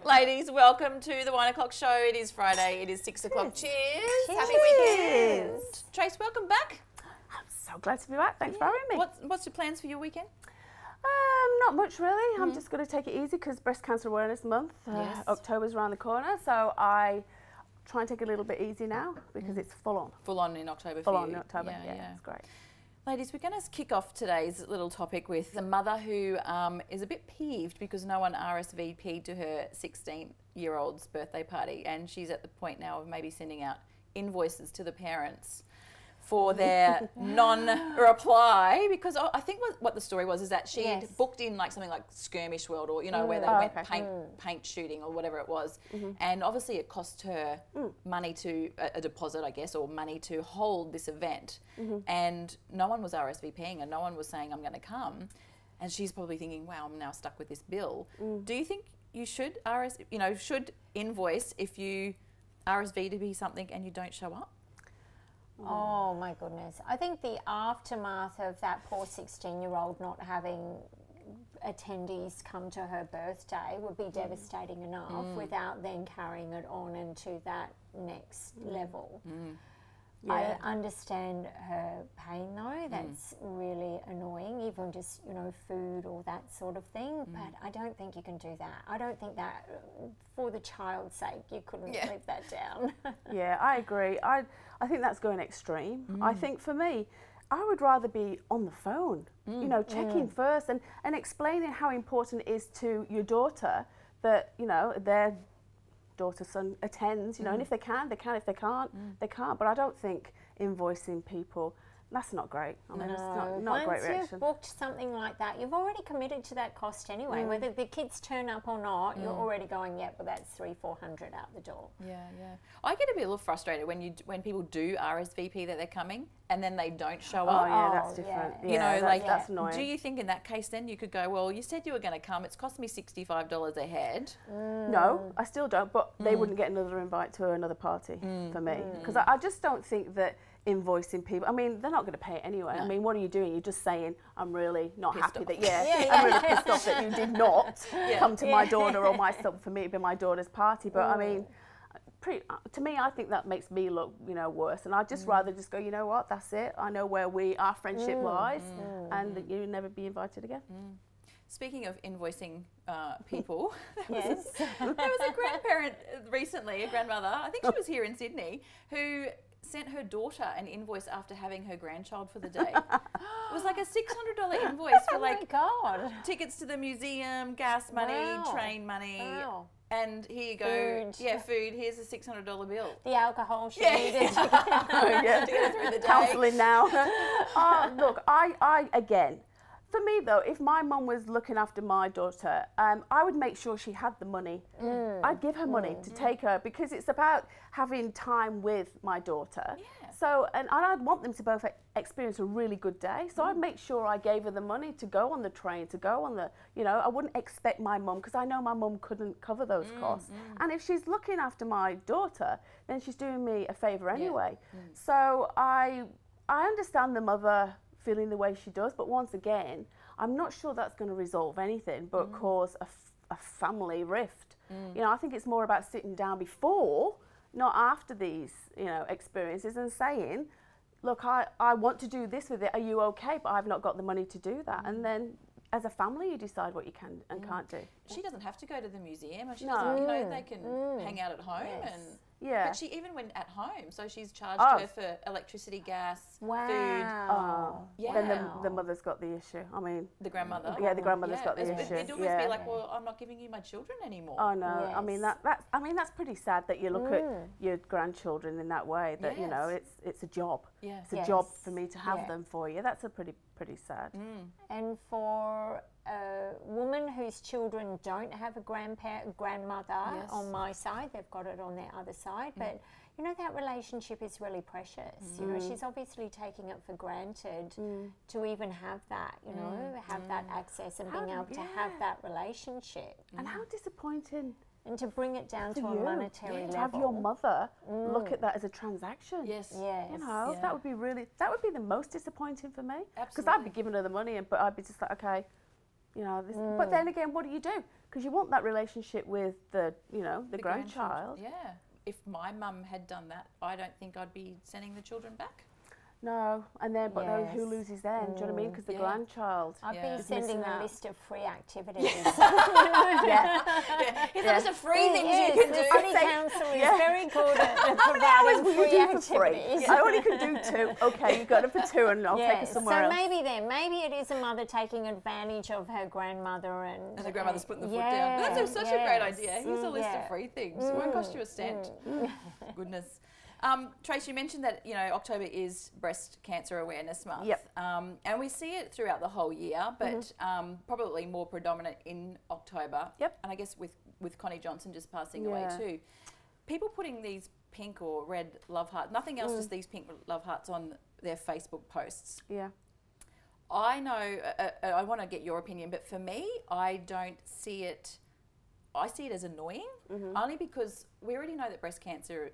Ladies, welcome to the 1 o'clock show. It is Friday. It is 6 o'clock. Cheers. Cheers. Happy weekend. Trace, welcome back. I'm so glad to be back. Thanks for having me. What's your plans for your weekend? Not much really. I'm just going to take it easy because Breast Cancer Awareness Month, October's around the corner. So I try and take it a little bit easy now because it's full on. Full on in October Full for on you. in October, yeah, it's great. Ladies, we're going to kick off today's little topic with a mother who is a bit peeved because no one RSVP'd to her 16-year-old's birthday party, and she's at the point now of maybe sending out invoices to the parents for their non-reply, because I think what the story was is that she had booked in like something like Skirmish World, or where they went paint shooting or whatever it was, and obviously it cost her money to a deposit, I guess, or money to hold this event, and no one was RSVPing and no one was saying I'm going to come, and she's probably thinking, wow, I'm now stuck with this bill. Do you think you should should invoice if you RSVP something and you don't show up? Oh my goodness. I think the aftermath of that poor 16-year-old not having attendees come to her birthday would be devastating enough without then carrying it on into that next level. I understand her pain though, that's really annoying, even just, food or that sort of thing, but I don't think you can do that. I don't think that, for the child's sake, you couldn't leave that down. Yeah, I agree. I think that's going extreme. I think for me, I would rather be on the phone, checking first and explaining how important it is to your daughter that, their daughter, son attends, and if they can, they can. If they can't, they can't. But I don't think invoicing people, that's not great. I mean, it's not a great reaction. Once you've booked something like that, you've already committed to that cost anyway. Whether the kids turn up or not, you're already going, well, that's $300-400 out the door. Yeah. I get a bit a little frustrated when people do RSVP that they're coming and then they don't show up. Oh yeah, that's different. Yeah. That's annoying. Do you think in that case then you could go, well, you said you were going to come, it's cost me $65 a head. No, I still don't, but they wouldn't get another invite to another party for me, because I just don't think that invoicing people, I mean, they're not going to pay it anyway. I mean, what are you doing? You're just saying, I'm really not happy that, I'm really pissed off that you did not come to my daughter or my son, for me to be my daughter's party. But I mean, to me, I think that makes me look, worse. And I'd just rather just go, you know what, that's it. I know where our friendship lies, and that you'll never be invited again. Speaking of invoicing people, there was a grandparent recently, a grandmother, I think she was here in Sydney, who sent her daughter an invoice after having her grandchild for the day. It was like a $600 invoice for tickets to the museum, gas money, train money. And here you go, food, here's a $600 bill. The alcohol she needed to get through the day. Counselling now. Look, I again, for me though, if my mum was looking after my daughter, I would make sure she had the money. I'd give her money to take her, because it's about having time with my daughter. So, and I'd want them to both experience a really good day. So I'd make sure I gave her the money to go on the train, to go on the, I wouldn't expect my mum, because I know my mum couldn't cover those costs. And if she's looking after my daughter, then she's doing me a favour anyway. So I understand the mother feeling the way she does, but once again, I'm not sure that's going to resolve anything but cause a family rift. I think it's more about sitting down before, not after these experiences, and saying, look, I want to do this with it, are you okay? But I've not got the money to do that. And then as a family, you decide what you can and can't do. She doesn't have to go to the museum. She doesn't, they can hang out at home and but she even went at home, so she's charged her for electricity, gas, food. Then the mother's got the issue. I mean, the grandmother. Yeah, the grandmother's got the issue. It'd almost be like, well, I'm not giving you my children anymore. Oh no, I mean that's pretty sad that you look at your grandchildren in that way. That it's a job. It's a job for me to have them for you. That's a pretty sad. And for a woman whose children don't have a grandmother on my side, they've got it on their other side, but that relationship is really precious. She's obviously taking it for granted to even have that, have that access and being able to have that relationship. And how disappointing. And to bring it down to a monetary level. To have your mother look at that as a transaction. Yes. That would be the most disappointing for me. Because I'd be giving her the money, but I'd be just like, okay, You know, but then again, what do you do? Because you want that relationship with the, you know, the grandchild. Yeah. If my mum had done that, I don't think I'd be sending the children back. No, and then, but then who loses then? Do you know what I mean? Because the grandchild. I'd be sending a list of free activities. Here's a list of free things you can do. The city council is very good at providing free activities. I only can do 2. Okay, you got it for 2 and I'll take it somewhere else. So maybe it is a mother taking advantage of her grandmother and the grandmother's putting the foot down. That's such a great idea. Here's a list of free things. It won't cost you a cent. Goodness. Tracy, you mentioned that, you know, October is Breast Cancer Awareness Month. Yep. And we see it throughout the whole year, but probably more predominant in October. Yep. And I guess with Connie Johnson just passing away too. People putting these pink or red love hearts, nothing else, just these pink love hearts on their Facebook posts. Yeah. I know, I want to get your opinion, but for me, I don't see it. I see it as annoying, only because we already know that breast cancer,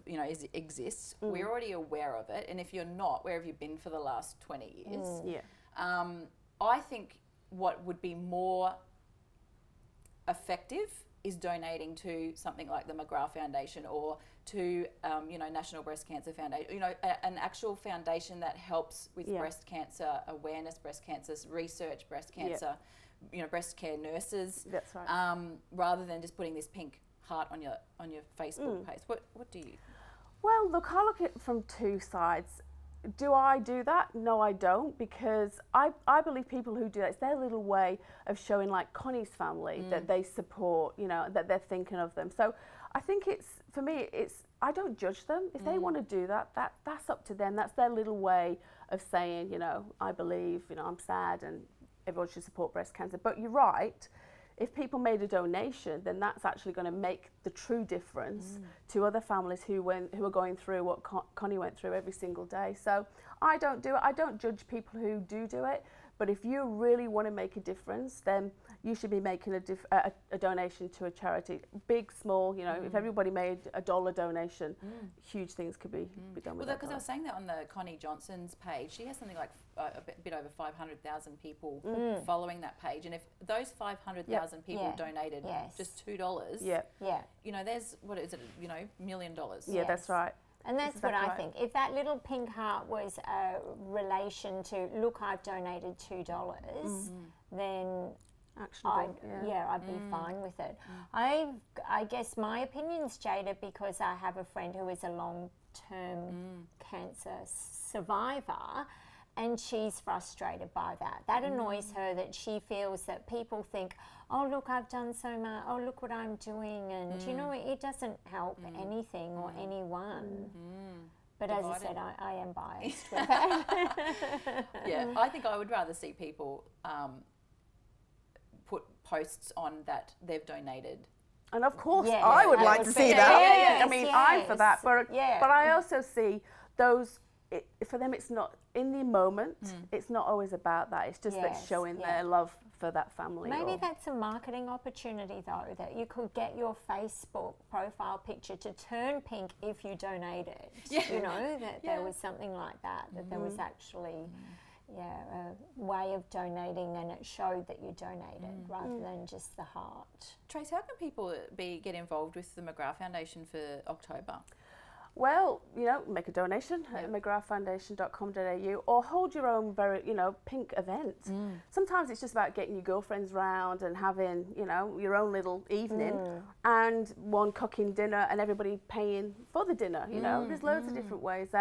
you know, exists. We're already aware of it, and if you're not, where have you been for the last 20 years? Yeah. I think what would be more effective is donating to something like the McGrath Foundation or to, you know, National Breast Cancer Foundation. You know, an actual foundation that helps with breast cancer awareness, breast cancer research, breast cancer. You know, breast care nurses. That's right. Rather than just putting this pink heart on your Facebook page. What do you? Well, look, I look at it from 2 sides. Do I do that? No, I don't, because I believe people who do that, it's their little way of showing, like Connie's family, that they support, you know, that they're thinking of them. So I think for me, I don't judge them. If they want to do that, that's up to them. That's their little way of saying, you know, I believe, you know, I'm sad and everyone should support breast cancer. But you're right, if people made a donation, then that's actually going to make the true difference to other families who are going through what Connie went through every single day. So I don't do it. I don't judge people who do it. But if you really want to make a difference, then you should be making a donation to a charity, big, small. You know, if everybody made a $1 donation, huge things could be done with that. Well, because I was saying that on the Connie Johnson's page, she has something like a bit over 500,000 people following that page, and if those 500,000 people donated just $2, you know, there's what is it? You know, $1 million. Yeah, that's right. And that's what I think. If that little pink heart was a relation to, look, I've donated $2, then I'd be fine with it. I guess my opinion's jaded because I have a friend who is a long-term cancer survivor, and she's frustrated by that. That annoys her, that she feels that people think, oh, look, I've done so much, oh, look what I'm doing, and you know, it doesn't help anything or anyone. But as I said, I am biased with that. Yeah, I think I would rather see people put posts on that they've donated. And of course, I would like to see that. I mean, I'm for that. But I also see those, for them, it's not, in the moment, it's not always about that. It's just that showing their love for that family. Maybe that's a marketing opportunity, though, that you could get your Facebook profile picture to turn pink if you donated. You know, that there was something like that, that there was actually a way of donating, and it showed that you donated rather than just the heart. Trace, how can people get involved with the McGrath Foundation for October? Well, you know, make a donation at McGrathFoundation.com.au, or hold your own very, you know, pink event. Sometimes it's just about getting your girlfriends round and having, you know, your own little evening, and one cooking dinner and everybody paying for the dinner. You know, there's loads of different ways.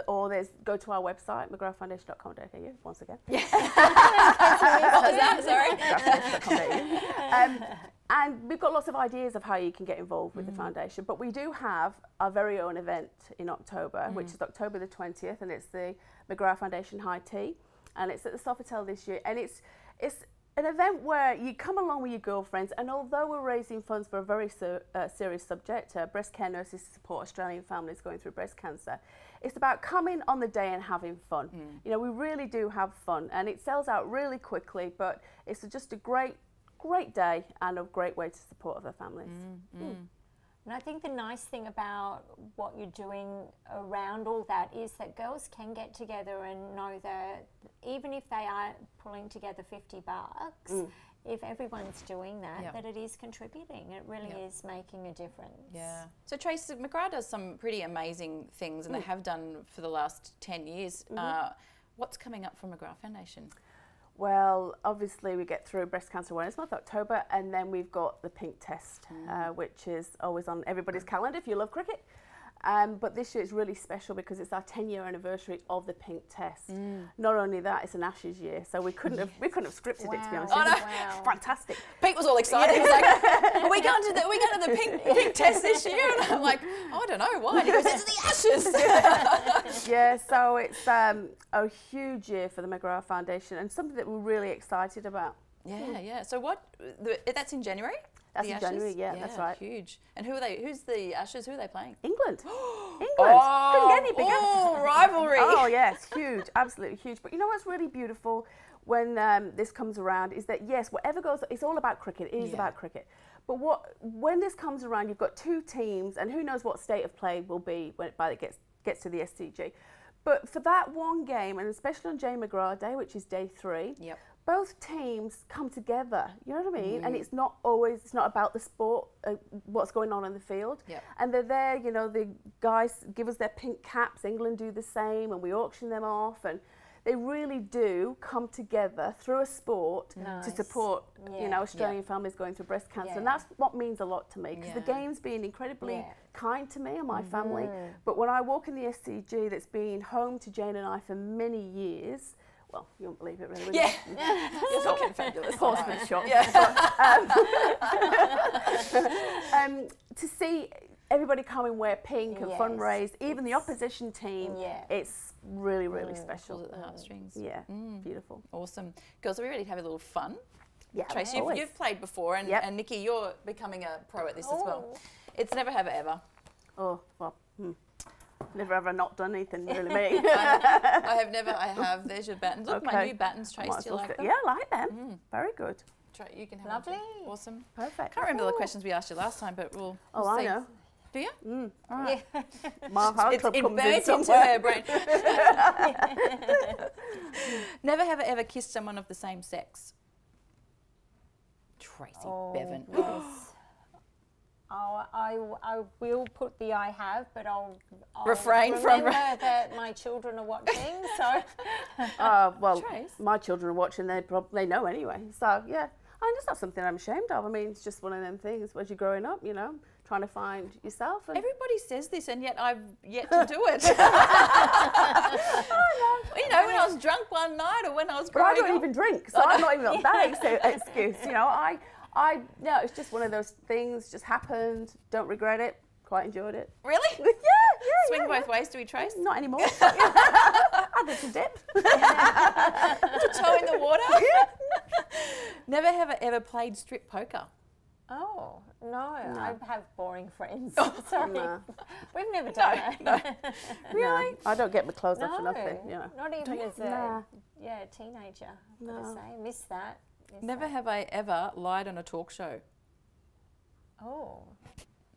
Or go to our website, McGrathFoundation.com.au, once again. What was that? Sorry. McGrathFoundation.com.au. And we've got lots of ideas of how you can get involved with the foundation, but we do have our very own event in October, which is October the 20th, and it's the McGrath Foundation High Tea, and it's at the Sofitel this year, and it's an event where you come along with your girlfriends, and although we're raising funds for a very serious subject, breast care nurses to support Australian families going through breast cancer, it's about coming on the day and having fun. You know, we really do have fun, and it sells out really quickly, but it's just a great day and a great way to support other families. And I think the nice thing about what you're doing around all that is that girls can get together and know that even if they are pulling together $50, if everyone's doing that, that it is contributing. It really is making a difference. Yeah. So Tracy, McGrath does some pretty amazing things, and they have done for the last 10 years. What's coming up from McGrath Foundation? Well, obviously we get through Breast Cancer Awareness Month, October, and then we've got the pink test, which is always on everybody's calendar if you love cricket. But this year it's really special because it's our 10-year anniversary of the pink test. Not only that, it's an Ashes year, so we couldn't have scripted it, to be honest. Oh, no. It's fantastic. Pete was all excited. He was like, "Are we going to the pink test this year?" And I'm like, "Oh, I don't know why." And he goes, "It's the Ashes." Yeah, so it's a huge year for the McGrath Foundation and something that we're really excited about. Yeah. So that's in January? That's in January, that's right. Huge. And who's the Ashes? Who are they playing? England. England. Oh, couldn't get any bigger. Oh, rivalry. Oh, yeah, it's huge. Absolutely huge. But you know what's really beautiful when this comes around is that, yes, whatever goes, it's all about cricket. It is about cricket. But when this comes around, you've got two teams, and who knows what state of play will be when it gets to the SCG. But for that one game, and especially on Jane McGrath Day, which is day 3, both teams come together, you know what I mean? And it's not about the sport, what's going on in the field. And they're there, you know, the guys give us their pink caps, England do the same, and we auction them off, and they really do come together through a sport to support, you know, Australian families going through breast cancer. And that's what means a lot to me, because the game's been incredibly kind to me and my family. But when I walk in the SCG that's been home to Jane and I for many years, well, you won't believe it, really, will you? You're talking fabulous. Horseman's shot. To see everybody come and wear pink and fundraise, even the opposition team, it's really, really special. Pulls at the heartstrings. Yeah, beautiful. Awesome. Girls, are we ready to have a little fun? Yeah, Tracy, you've played before, and Nikki, you're becoming a pro at this as well. It's never have ever. Oh, well, never ever not done anything, really, me. I have. There's your battens. Look, my new battens, Tracy. Do you like them? Yeah, I like them. Very good. You can have Lovely. Them. Awesome. Perfect. Can't remember the questions we asked you last time, but we'll see. I know. Do you? All right. My heart club comes in into somewhere. her brain. Never have ever kissed someone of the same sex. Tracy, Bevan. Yes. I will put the I have, but I'll refrain from that my children are watching. So, well, Trace. My children are watching. They know anyway. So yeah, it's not something I'm ashamed of. I mean, it's just one of them things. As you're growing up, you know, trying to find yourself. And everybody says this, and yet I've yet to do it. You know, when I was drunk one night, or when I was growing up. But I don't even drink, so I'm not even on that excuse. You know, no, it's just one of those things. Just happened. Don't regret it. Quite enjoyed it. Really? Yeah. Swing both ways, do we, Trace? Not anymore. I did some dip. Put your toe in the water. Never have I ever played strip poker. Oh, no. I have boring friends. Sorry. No. We've never done that. Really? No, I don't get my clothes off for nothing. You know. Not even as a teenager. I've got to say. Miss that. Never have I ever lied on a talk show. Oh.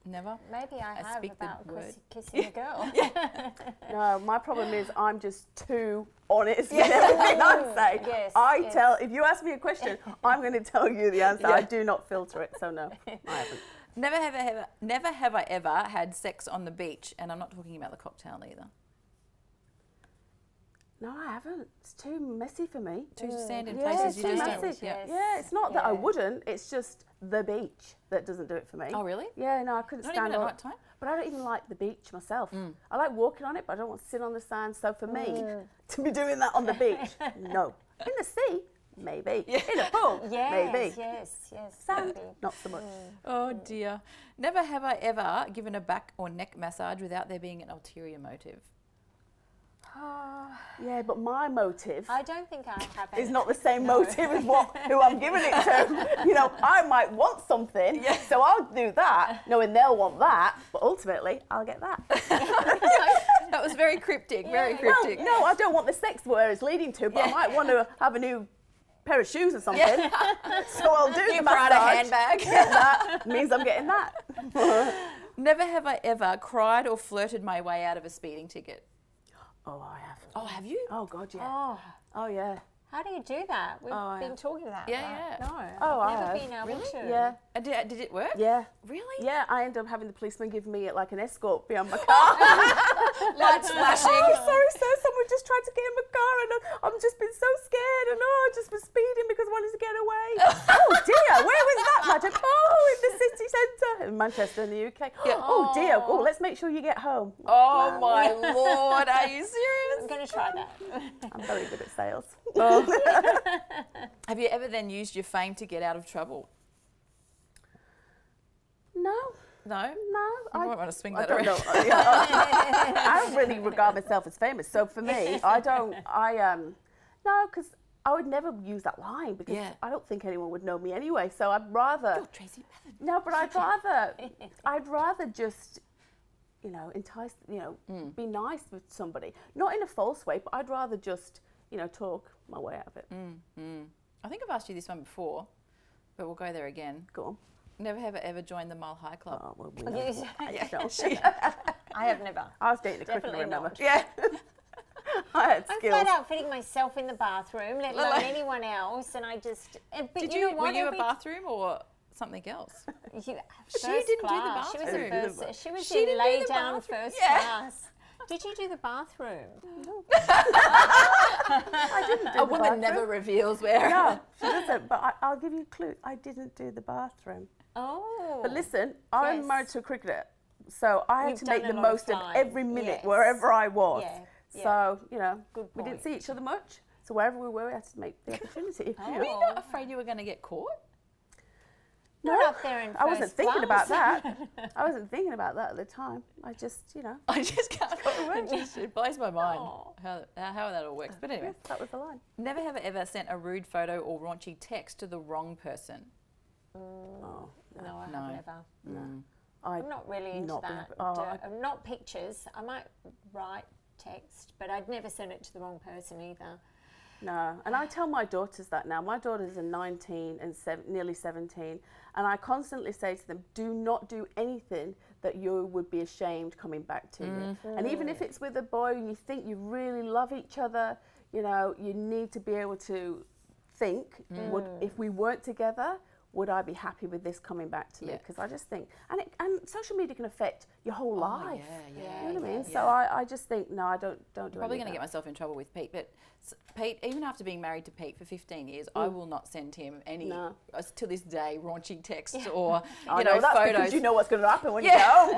Never? Maybe I have speak about the word. kissing a girl. No, my problem is I'm just too honest in everything I say. If you ask me a question, I'm going to tell you the answer. I do not filter it, so no, I haven't. Never have I ever had sex on the beach, and I'm not talking about the cocktail either. No, I haven't. It's too messy for me. Too sand in places you just don't. Yeah, it's not that I wouldn't. It's just the beach that doesn't do it for me. Oh, really? Yeah, no, I couldn't stand Not even at night time? But I don't even like the beach myself. I like walking on it, but I don't want to sit on the sand. So for me, to be doing that on the beach, no. In the sea, maybe. In a pool, maybe. Yes. Sand, not so much. Oh, dear. Never have I ever given a back or neck massage without there being an ulterior motive. Yeah, but my motive I don't think I have is not the same motive as who I'm giving it to. You know, I might want something, so I'll do that, knowing they'll want that, but ultimately, I'll get that. That was very cryptic, very cryptic. Well, no, I don't want the sex where it's leading to, but I might want to have a new pair of shoes or something. So I'll do the Prada massage. handbag. Get that means I'm getting that. Never have I ever cried or flirted my way out of a speeding ticket. Oh, I have. Oh, have you? Oh, God, yeah. Oh, Oh, yeah. how do you do that? We've been talking about that. Yeah. No, Oh, I've I never have. been able to. Yeah. And did it work? Yeah. Really? Yeah, I ended up having the policeman give me like an escort beyond my car. Lights flashing. Oh, sorry, sir. Someone just tried to get in my car, and I've just been so scared, and I just was speeding because I wanted to get away. Oh dear, where was that, madam? Oh, in the city centre in Manchester, in the UK. Yeah. Oh dear. Oh, let's make sure you get home. Oh my Lord, are you serious? I'm going to try that. I'm very good at sales. Have you ever then used your fame to get out of trouble? No. No? No, I might want to swing I that don't around. know. I don't really regard myself as famous. So for me, no, because I would never use that line because I don't think anyone would know me anyway. So I'd rather. You're Tracy Bevan. No, but I'd rather just, entice, be nice with somebody. Not in a false way, but I'd rather just, talk my way out of it. I think I've asked you this one before, but we'll go there again. Go on. Never have I ever joined the Mile High Club. Oh, well, we know. I have never. I was dating a cricketer, Definitely remember? not. Yeah. I had I'm skills. flat out fitting myself in the bathroom, let alone anyone else, and I just. But Did you know what? were you a bathroom or something else? First didn't do the class. She was bathroom. in first. She was She in didn't do lay the down bathroom. first Yeah. class. Did you do the bathroom? I didn't do A the woman bathroom. never reveals where. No, she doesn't. But I'll give you a clue. I didn't do the bathroom. Oh. But listen, I'm Yes. married to a cricketer, so I had You've to done make a the lot of most of flying. every minute Yes. wherever I was. Yeah, yeah. So, Good we didn't point. see each other much. So wherever we were, we had to make the opportunity. Were you not afraid you were going to get caught? Not up there in I wasn't first thinking about class. that. I wasn't thinking about that at the time. I just, I just can't. It blows my mind Oh. how that all works. But anyway, yes, that was the line. never have I ever sent a rude photo or raunchy text to the wrong person. Oh, No, I No. have never. I'm I'm not really into not that. Not pictures. I might write text, but I'd never send it to the wrong person either. No, and I tell my daughters that now. My daughters are 19 and nearly 17, and I constantly say to them, do not do anything that you would be ashamed coming back to you. And even if it's with a boy and you think you really love each other, you need to be able to think, if we weren't together, would I be happy with this coming back to me? Because I just think, and social media can affect your whole life. Yeah. You know what I mean? So I just think, no, I don't do Probably any going of to get that. myself in trouble with Pete, but Pete, even after being married to Pete for 15 years, I will not send him any, to this day, raunchy texts or, That's photos. because you know what's going to happen when you get home.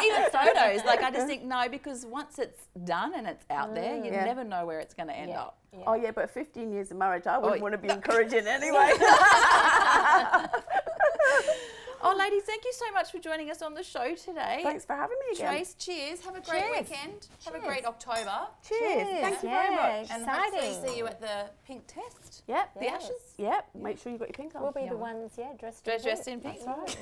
Even photos. Like, I just think, no, because once it's done and it's out there, you never know where it's going to end up. Yeah. Oh, yeah, but 15 years of marriage, I wouldn't want to be encouraging anyway. Oh, ladies, thank you so much for joining us on the show today. Thanks for having me again. Trace, cheers. Have a great weekend. Have a great October. Cheers. Thank you very much. And Exciting. hopefully see you at the pink test. Yep. The ashes. Yep. Make sure you got your pink on. We'll be the ones, dressed in Dressed in pink. That's right.